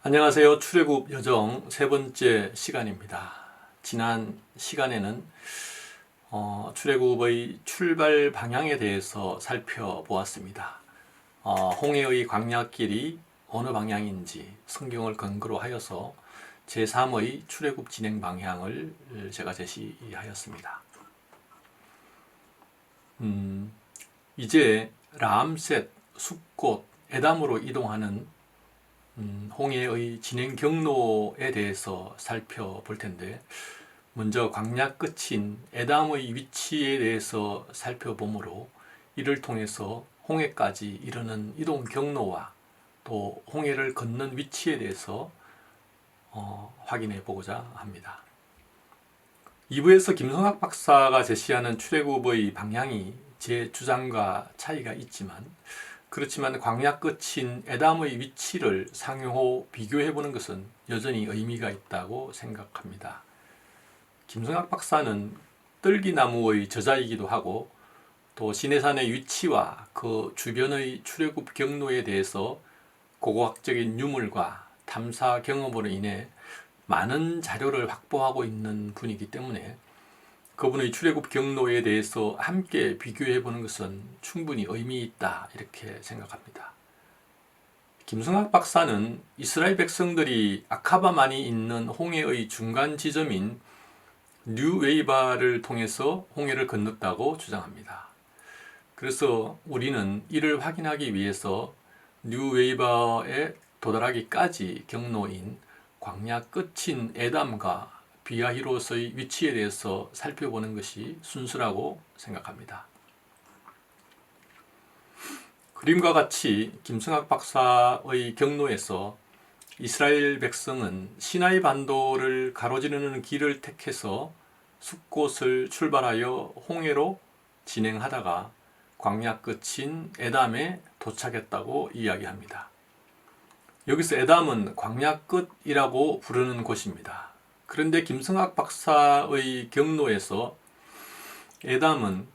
안녕하세요. 출애굽 여정 세 번째 시간입니다. 지난 시간에는 출애굽의 출발 방향에 대해서 살펴보았습니다. 홍해의 광야길이 어느 방향인지 성경을 근거로 하여서 제3의 출애굽 진행 방향을 제가 제시하였습니다. 이제 람셋, 숫곳, 에담으로 이동하는 홍해의 진행 경로에 대해서 살펴볼 텐데, 먼저 광야 끝인 에담의 위치에 대해서 살펴보므로 이를 통해서 홍해까지 이르는 이동 경로와 또 홍해를 걷는 위치에 대해서 확인해 보고자 합니다. 2부에서 김성학 박사가 제시하는 출애굽의 방향이 제 주장과 차이가 있지만, 그렇지만 광야 끝인 에담의 위치를 상호 비교해보는 것은 여전히 의미가 있다고 생각합니다. 김성학 박사는 떨기나무의 저자이기도 하고 또 시내산의 위치와 그 주변의 출애굽 경로에 대해서 고고학적인 유물과 탐사 경험으로 인해 많은 자료를 확보하고 있는 분이기 때문에 그분의 출애굽 경로에 대해서 함께 비교해 보는 것은 충분히 의미 있다, 이렇게 생각합니다. 김성학 박사는 이스라엘 백성들이 아카바만이 있는 홍해의 중간 지점인 뉴웨이바를 통해서 홍해를 건넜다고 주장합니다. 그래서 우리는 이를 확인하기 위해서 뉴웨이바에 도달하기까지 경로인 광야 끝인 에담과 비아히롯의 위치에 대해서 살펴보는 것이 순수라고 생각합니다. 그림과 같이 김성학 박사의 경로에서 이스라엘 백성은 시나이 반도를 가로지르는 길을 택해서 숫곳을 출발하여 홍해로 진행하다가 광야 끝인 에담에 도착했다고 이야기합니다. 여기서 에담은 광야 끝이라고 부르는 곳입니다. 그런데 김성학 박사의 경로에서 에담은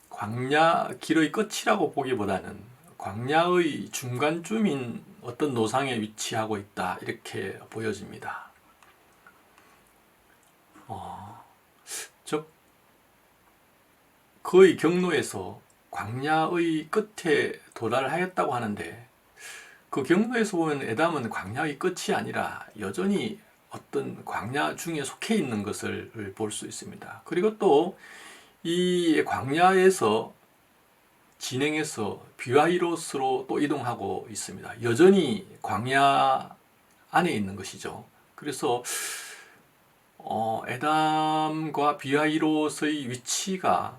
광야 길의 끝이라고 보기보다는 광야의 중간쯤인 어떤 노상에 위치하고 있다, 이렇게 보여집니다. 즉 그의 경로에서 광야의 끝에 도달하였다고 하는데, 그 경로에서 보면 에담은 광야의 끝이 아니라 여전히 어떤 광야 중에 속해 있는 것을 볼 수 있습니다. 그리고 또 이 광야에서 진행해서 비와이롯으로 또 이동하고 있습니다. 여전히 광야 안에 있는 것이죠. 그래서 에담과 비와이롯의 위치가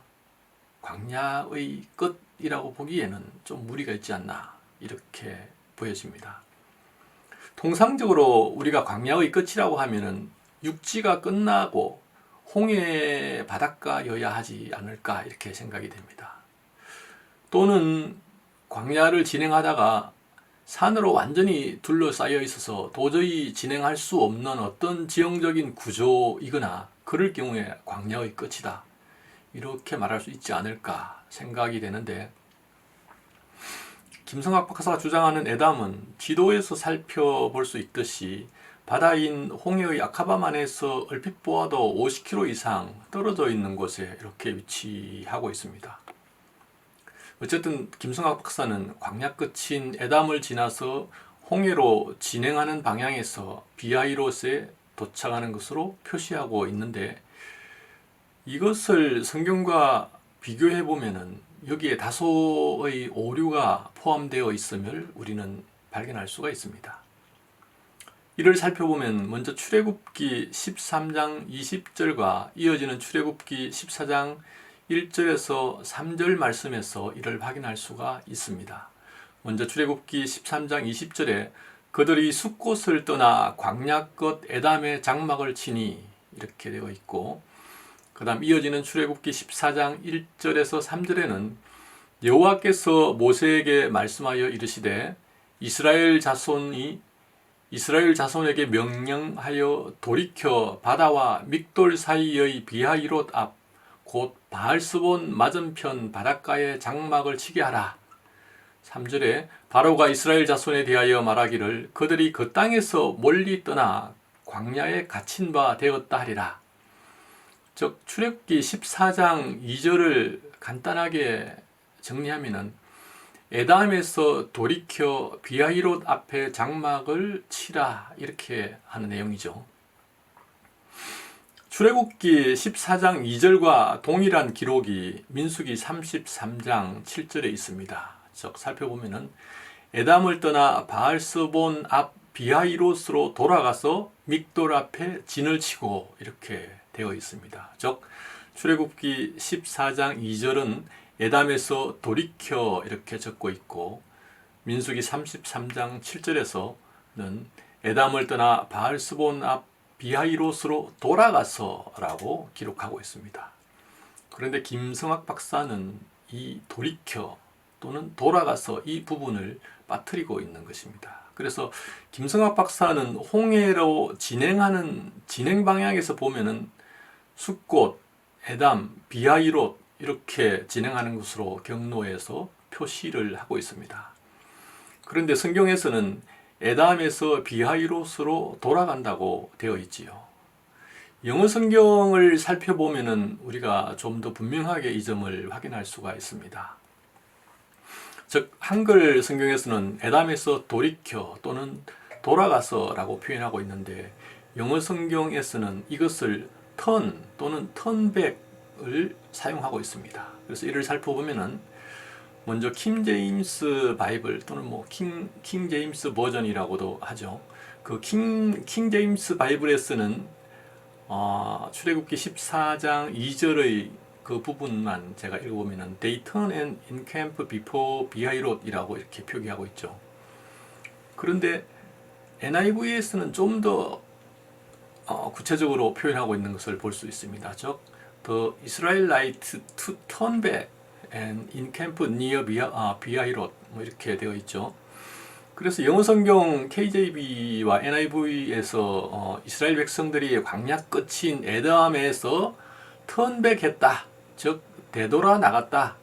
광야의 끝이라고 보기에는 좀 무리가 있지 않나, 이렇게 보여집니다. 통상적으로 우리가 광야의 끝이라고 하면은 육지가 끝나고 홍해 바닷가여야 하지 않을까, 이렇게 생각이 됩니다. 또는 광야를 진행하다가 산으로 완전히 둘러싸여 있어서 도저히 진행할 수 없는 어떤 지형적인 구조이거나 그럴 경우에 광야의 끝이다, 이렇게 말할 수 있지 않을까 생각이 되는데, 김성학 박사가 주장하는 에담은 지도에서 살펴볼 수 있듯이 바다인 홍해의 아카바만에서 얼핏 보아도 50km 이상 떨어져 있는 곳에 이렇게 위치하고 있습니다. 어쨌든 김성학 박사는 광야 끝인 에담을 지나서 홍해로 진행하는 방향에서 비아이롯에 도착하는 것으로 표시하고 있는데, 이것을 성경과 비교해 보면은 여기에 다소의 오류가 포함되어 있음을 우리는 발견할 수가 있습니다. 이를 살펴보면 먼저 출애굽기 13장 20절과 이어지는 출애굽기 14장 1절에서 3절 말씀에서 이를 확인할 수가 있습니다. 먼저 출애굽기 13장 20절에 그들이 숫곳을 떠나 광야 끝 에담에 장막을 치니, 이렇게 되어 있고, 그 다음 이어지는 출애굽기 14장 1절에서 3절에는 여호와께서 모세에게 말씀하여 이르시되 이스라엘 자손에게 명령하여 돌이켜 바다와 믹돌 사이의 비하이롯 앞 곧 바알스본 맞은편 바닷가에 장막을 치게 하라. 3절에 바로가 이스라엘 자손에 대하여 말하기를 그들이 그 땅에서 멀리 떠나 광야에 갇힌 바 되었다 하리라. 즉 출애굽기 14장 2절을 간단하게 정리하면은 에담에서 돌이켜 비하이롯 앞에 장막을 치라 이렇게 하는 내용이죠. 출애굽기 14장 2절과 동일한 기록이 민수기 33장 7절에 있습니다. 즉 살펴보면은 에담을 떠나 바알스본 앞 비하이롯으로 돌아가서 믹돌 앞에 진을 치고 이렇게 되어 있습니다. 즉 출애굽기 14장 2절은 에담에서 돌이켜 이렇게 적고 있고 민수기 33장 7절에서는 에담을 떠나 바알스본 앞 비하이롯으로 돌아가서 라고 기록하고 있습니다. 그런데 김성학 박사는 이 돌이켜 또는 돌아가서 이 부분을 빠뜨리고 있는 것입니다. 그래서 김성학 박사는 홍해로 진행하는 진행 방향에서 보면은 숫꽃, 에담, 비하이롯 이렇게 진행하는 것으로 경로에서 표시를 하고 있습니다. 그런데 성경에서는 에담에서 비하이롯으로 돌아간다고 되어 있지요. 영어 성경을 살펴보면은 우리가 좀 더 분명하게 이 점을 확인할 수가 있습니다. 즉 한글 성경에서는 에담에서 돌이켜 또는 돌아가서 라고 표현하고 있는데 영어 성경에서는 이것을 턴 또는 턴백을 사용하고 있습니다. 그래서 이를 살펴보면은 먼저 킹 제임스 바이블 또는 킹 제임스 버전이라고도 하죠. 그 킹 제임스 바이블에서는 출애굽기 14장 2절의 그 부분만 제가 읽어보면은 They turn and encamp before 비하이롯이라고 이렇게 표기하고 있죠. 그런데 NIV에서는 좀 더 구체적으로 표현하고 있는 것을 볼 수 있습니다. 즉, The Israelites to turn back and encamp near 비하이롯 이렇게 되어 있죠. 그래서 영어 성경 KJV와 NIV에서 이스라엘 백성들이 광야 끝인 에담에서 턴백했다, 즉 되돌아 나갔다,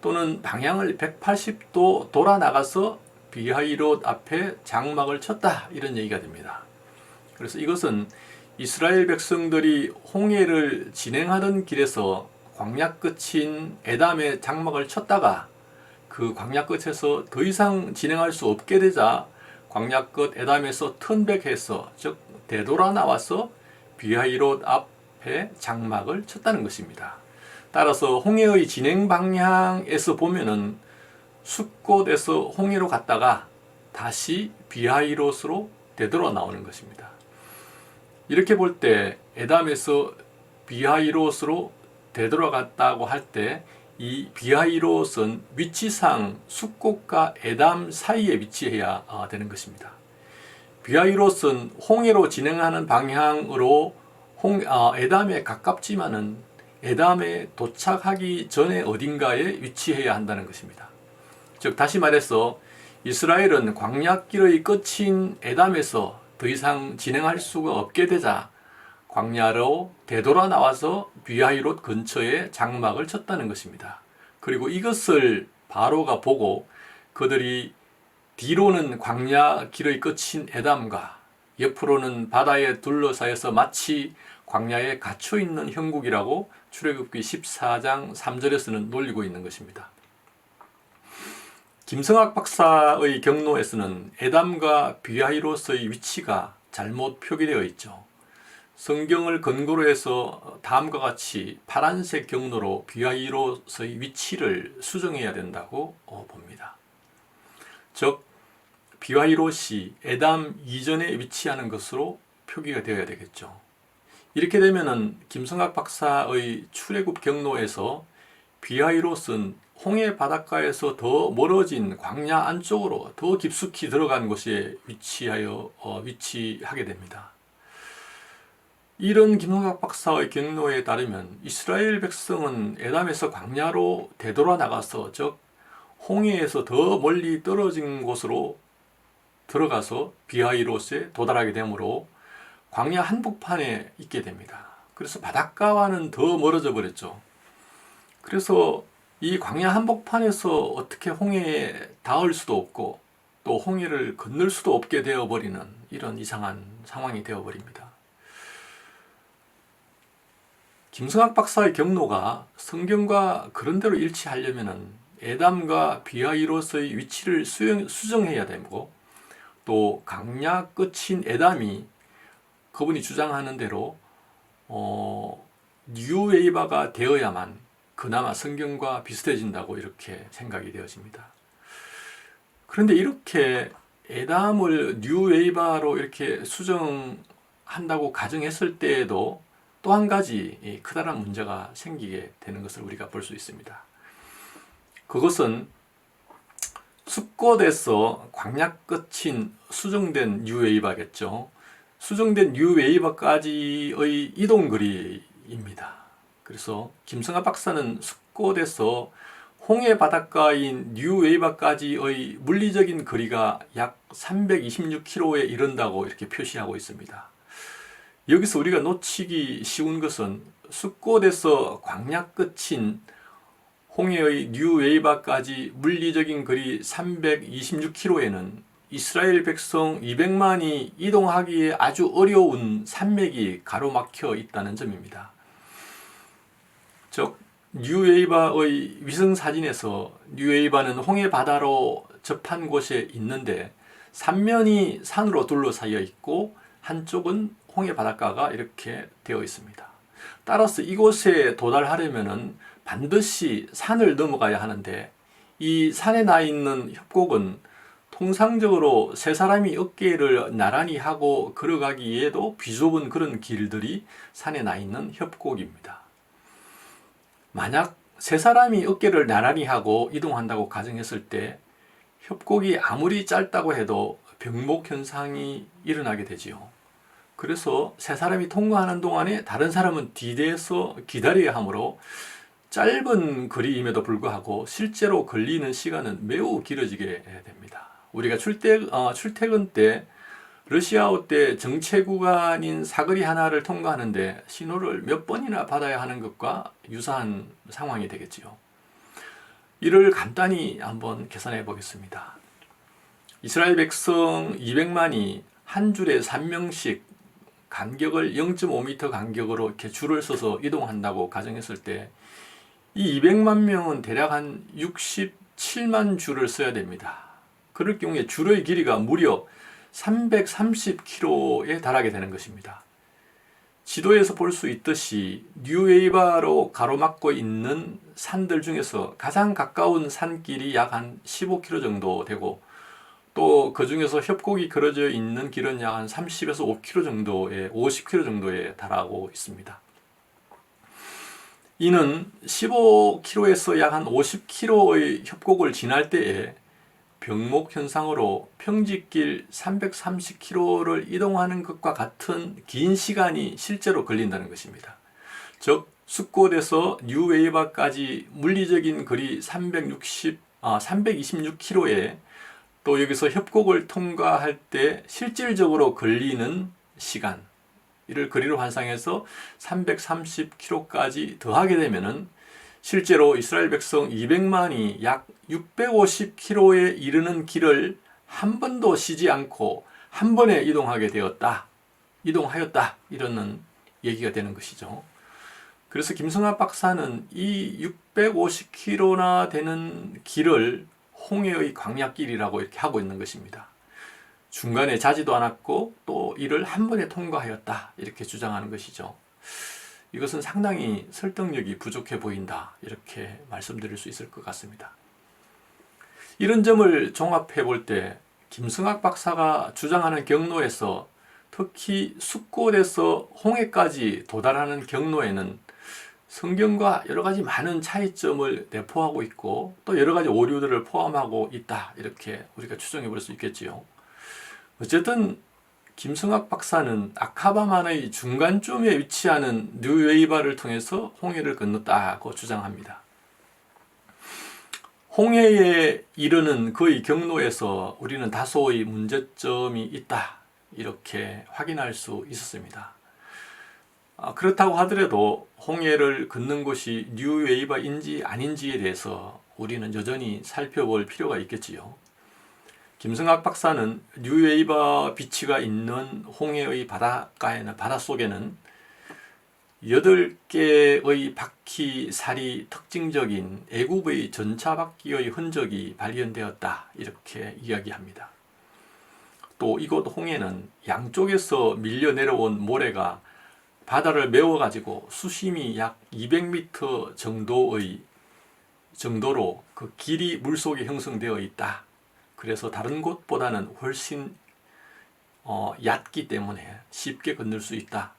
또는 방향을 180도 돌아 나가서 비하이롯 앞에 장막을 쳤다 이런 얘기가 됩니다. 그래서 이것은 이스라엘 백성들이 홍해를 진행하던 길에서 광야 끝인 에담에 장막을 쳤다가 그 광야 끝에서 더 이상 진행할 수 없게 되자 광야 끝 에담에서 턴백해서 즉 되돌아 나와서 비하이롯 앞에 장막을 쳤다는 것입니다. 따라서 홍해의 진행 방향에서 보면은 숫곳에서 홍해로 갔다가 다시 비하이롯으로 되돌아 나오는 것입니다. 이렇게 볼 때 에담에서 비하이롯으로 되돌아갔다고 할 때 이 비하이롯은 위치상 숫곳과 에담 사이에 위치해야 되는 것입니다. 비하이롯은 홍해로 진행하는 방향으로 에담에 가깝지만은 에담에 도착하기 전에 어딘가에 위치해야 한다는 것입니다. 즉 다시 말해서 이스라엘은 광야길의 끝인 에담에서 더 이상 진행할 수가 없게 되자 광야로 되돌아 나와서 비하이롯 근처에 장막을 쳤다는 것입니다. 그리고 이것을 바로가 보고 그들이 뒤로는 광야 길의 끝인 에담과 옆으로는 바다에 둘러싸여서 마치 광야에 갇혀있는 형국이라고 출애굽기 14장 3절에서는 놀리고 있는 것입니다. 김성학 박사의 경로에서는 에담과 비하이롯의 위치가 잘못 표기되어 있죠. 성경을 근거로 해서 다음과 같이 파란색 경로로 비하이롯의 위치를 수정해야 된다고 봅니다. 즉 비하이롯이 에담 이전에 위치하는 것으로 표기가 되어야 되겠죠. 이렇게 되면은 김성학 박사의 출애굽 경로에서 비하이롯은 홍해 바닷가에서 더 멀어진 광야 안쪽으로 더 깊숙이 들어간 곳에 위치하게 됩니다. 이런 김성학 박사의 경로에 따르면 이스라엘 백성은 에담에서 광야로 되돌아 나가서 즉 홍해에서 더 멀리 떨어진 곳으로 들어가서 비하이롯에 도달하게 되므로 광야 한복판에 있게 됩니다. 그래서 바닷가와는 더 멀어져 버렸죠. 그래서 이 광야 한복판에서 어떻게 홍해에 닿을 수도 없고 또 홍해를 건널 수도 없게 되어버리는 이런 이상한 상황이 되어버립니다. 김성학 박사의 경로가 성경과 그런대로 일치하려면 에담과 비하이로스의 위치를 수정해야 되고 또 광야 끝인 에담이 그분이 주장하는 대로 뉴웨이바가 되어야만 그나마 성경과 비슷해진다고 이렇게 생각이 되어집니다. 그런데 이렇게 에담을 뉴웨이바로 이렇게 수정한다고 가정했을 때에도 또 한 가지 크다란 문제가 생기게 되는 것을 우리가 볼 수 있습니다. 그것은 숫곳에서 광야 끝인 수정된 뉴웨이바겠죠. 수정된 뉴웨이바까지의 이동거리입니다. 그래서 김성하 박사는 숫곳에서 홍해 바닷가인 뉴웨이바까지의 물리적인 거리가 약 326km에 이른다고 이렇게 표시하고 있습니다. 여기서 우리가 놓치기 쉬운 것은 숫곳에서 광야 끝인 홍해의 뉴웨이바까지 물리적인 거리 326km에는 이스라엘 백성 200만이 이동하기에 아주 어려운 산맥이 가로막혀 있다는 점입니다. 즉 뉴웨이바의 위성사진에서 뉴웨이바는 홍해 바다로 접한 곳에 있는데 삼면이 산으로 둘러싸여 있고 한쪽은 홍해 바닷가가 이렇게 되어 있습니다. 따라서 이곳에 도달하려면 반드시 산을 넘어가야 하는데 이 산에 나 있는 협곡은 통상적으로 세 사람이 어깨를 나란히 하고 걸어가기에도 비좁은 그런 길들이 산에 나 있는 협곡입니다. 만약 세 사람이 어깨를 나란히 하고 이동한다고 가정했을 때 협곡이 아무리 짧다고 해도 병목 현상이 일어나게 되지요. 그래서 세 사람이 통과하는 동안에 다른 사람은 뒤에서 기다려야 하므로 짧은 거리임에도 불구하고 실제로 걸리는 시간은 매우 길어지게 됩니다. 우리가 출퇴근 때 러시아어 때 정체 구간인 사거리 하나를 통과하는데 신호를 몇 번이나 받아야 하는 것과 유사한 상황이 되겠지요. 이를 간단히 한번 계산해 보겠습니다. 이스라엘 백성 200만이 한 줄에 3명씩 간격을 0.5m 간격으로 이렇게 줄을 서서 이동한다고 가정했을 때 이 200만 명은 대략 한 67만 줄을 써야 됩니다. 그럴 경우에 줄의 길이가 무려 330km에 달하게 되는 것입니다. 지도에서 볼 수 있듯이 뉴웨이바로 가로막고 있는 산들 중에서 가장 가까운 산길이 약 한 15km 정도 되고 또 그 중에서 협곡이 그려져 있는 길은 약 한 30에서 5km 정도에 50km 정도에 달하고 있습니다. 이는 15km에서 약 한 50km의 협곡을 지날 때에 병목 현상으로 평지길 330km를 이동하는 것과 같은 긴 시간이 실제로 걸린다는 것입니다. 즉 숫곳에서 뉴웨이바까지 물리적인 거리 326km에 또 여기서 협곡을 통과할 때 실질적으로 걸리는 시간, 이를 거리로 환상해서 330km까지 더하게 되면은 실제로 이스라엘 백성 200만이 약 650km에 이르는 길을 한 번도 쉬지 않고 한 번에 이동하였다 이러는 얘기가 되는 것이죠. 그래서 김성하 박사는 이 650km나 되는 길을 홍해의 광야길이라고 이렇게 하고 있는 것입니다. 중간에 자지도 않았고 또 이를 한 번에 통과하였다 이렇게 주장하는 것이죠. 이것은 상당히 설득력이 부족해 보인다 이렇게 말씀드릴 수 있을 것 같습니다. 이런 점을 종합해 볼 때 김성학 박사가 주장하는 경로에서 특히 숫곳에서 홍해까지 도달하는 경로에는 성경과 여러 가지 많은 차이점을 내포하고 있고 또 여러 가지 오류들을 포함하고 있다 이렇게 우리가 추정해 볼 수 있겠지요. 어쨌든 김성학 박사는 아카바만의 중간쯤에 위치하는 뉴웨이바를 통해서 홍해를 건넜다고 주장합니다. 홍해에 이르는 그의 경로에서 우리는 다소의 문제점이 있다 이렇게 확인할 수 있었습니다. 그렇다고 하더라도 홍해를 걷는 곳이 뉴웨이버인지 아닌지에 대해서 우리는 여전히 살펴볼 필요가 있겠지요. 김성학 박사는 뉴웨이버 비치가 있는 홍해의 바닷속에는 8개의 바퀴살이 특징적인 애굽의 전차바퀴의 흔적이 발견되었다, 이렇게 이야기합니다. 또 이곳 홍해는 양쪽에서 밀려 내려온 모래가 바다를 메워가지고 수심이 약 200m 정도로 그 길이 물속에 형성되어 있다. 그래서 다른 곳보다는 훨씬 얕기 때문에 쉽게 건널 수 있다.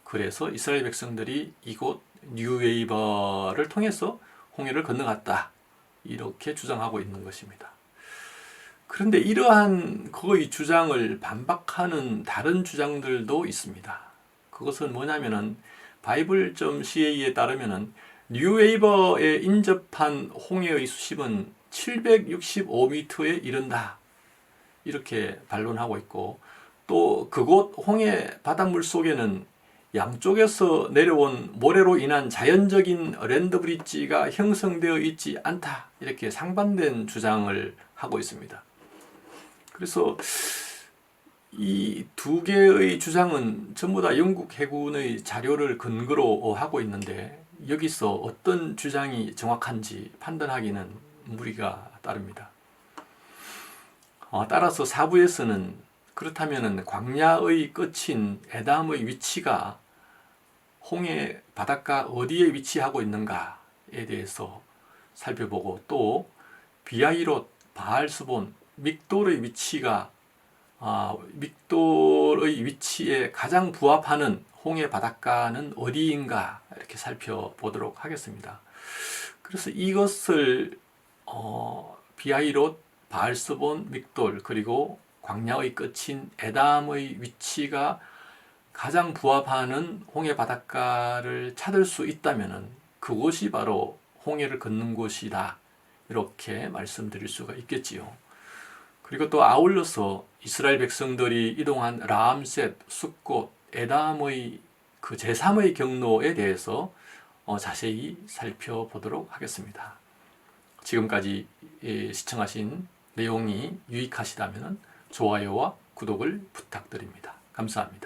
그래서 이스라엘 백성들이 이곳 뉴웨이버를 통해서 홍해를 건너갔다, 이렇게 주장하고 있는 것입니다. 그런데 이러한 그의 주장을 반박하는 다른 주장들도 있습니다. 그것은 뭐냐면은 바이블.ca에 따르면은 뉴웨이버에 인접한 홍해의 수심은 765m에 이른다, 이렇게 반론하고 있고, 또 그곳 홍해 바닷물 속에는 양쪽에서 내려온 모래로 인한 자연적인 랜드 브릿지가 형성되어 있지 않다, 이렇게 상반된 주장을 하고 있습니다. 그래서 이 두 개의 주장은 전부 다 영국 해군의 자료를 근거로 하고 있는데, 여기서 어떤 주장이 정확한지 판단하기는 무리가 따릅니다. 따라서 사부에서는 그렇다면 광야의 끝인 에담의 위치가 홍해 바닷가 어디에 위치하고 있는가에 대해서 살펴보고, 또 비아이롯, 바알스본, 믹돌의 위치가 믹돌의 위치에 가장 부합하는 홍해 바닷가는 어디인가, 이렇게 살펴보도록 하겠습니다. 그래서 이것을 비아이롯, 바알스본, 믹돌, 그리고 광야의 끝인 에담의 위치가 가장 부합하는 홍해 바닷가를 찾을 수 있다면 그곳이 바로 홍해를 걷는 곳이다, 이렇게 말씀드릴 수가 있겠지요. 그리고 또 아울러서 이스라엘 백성들이 이동한 라암셋, 숫곳, 에담의 그 제3의 경로에 대해서 자세히 살펴보도록 하겠습니다. 지금까지 시청하신 내용이 유익하시다면 좋아요와 구독을 부탁드립니다. 감사합니다.